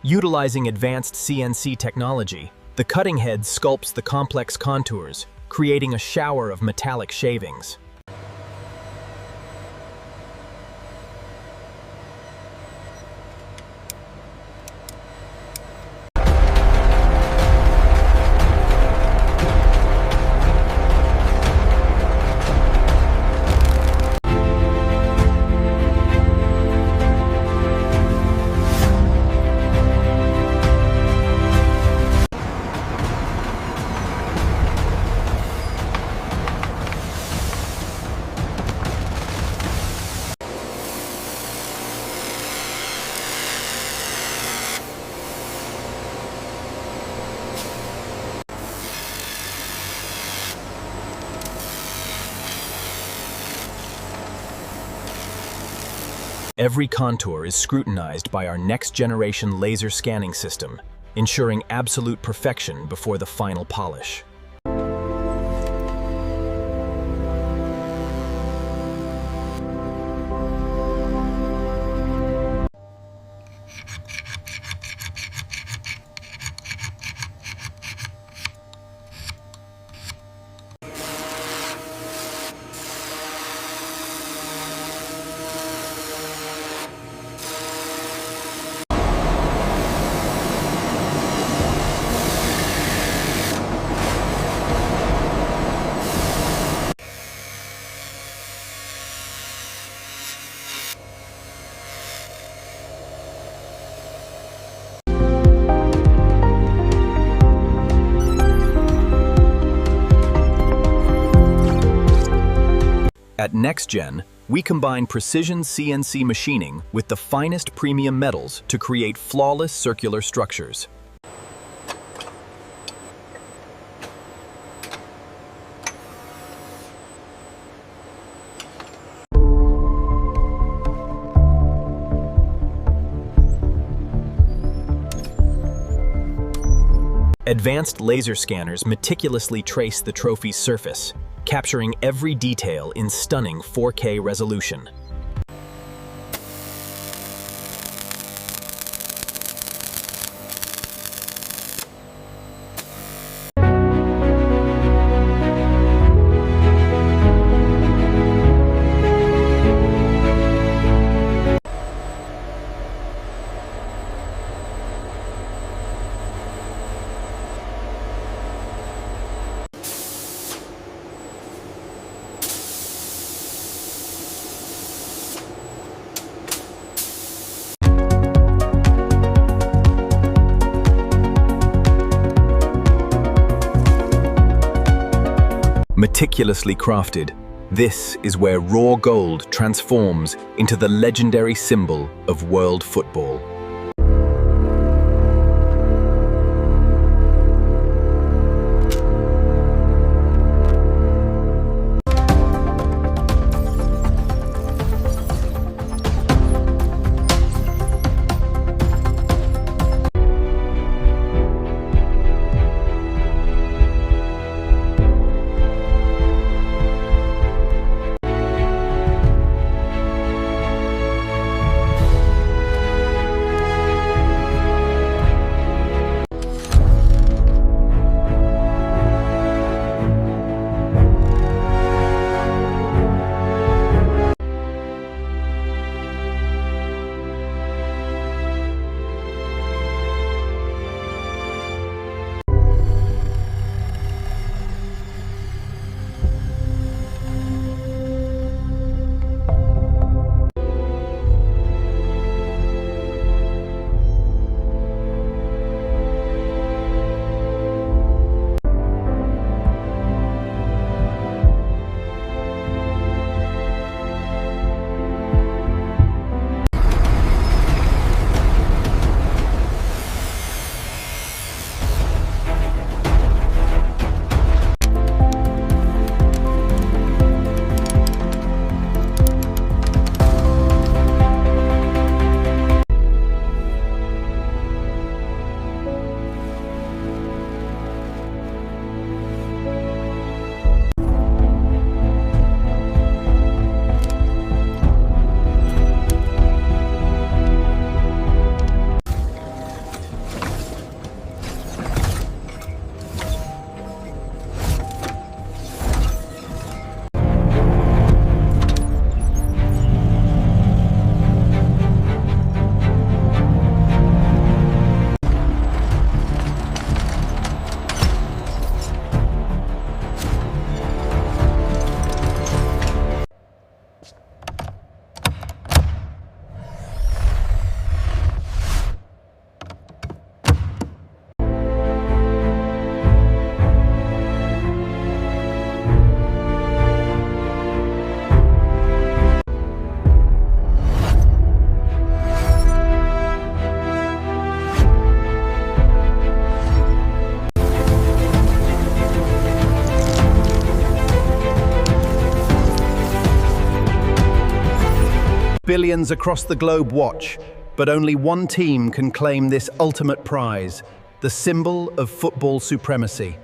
Utilizing advanced CNC technology, the cutting head sculpts the complex contours, creating a shower of metallic shavings. Every contour is scrutinized by our next-generation laser scanning system, ensuring absolute perfection before the final polish. At NextGen, we combine precision CNC machining with the finest premium metals to create flawless circular structures. Advanced laser scanners meticulously trace the trophy's surface, capturing every detail in stunning 4K resolution. Meticulously crafted, this is where raw gold transforms into the legendary symbol of world football. Billions across the globe watch, but only one team can claim this ultimate prize, the symbol of football supremacy.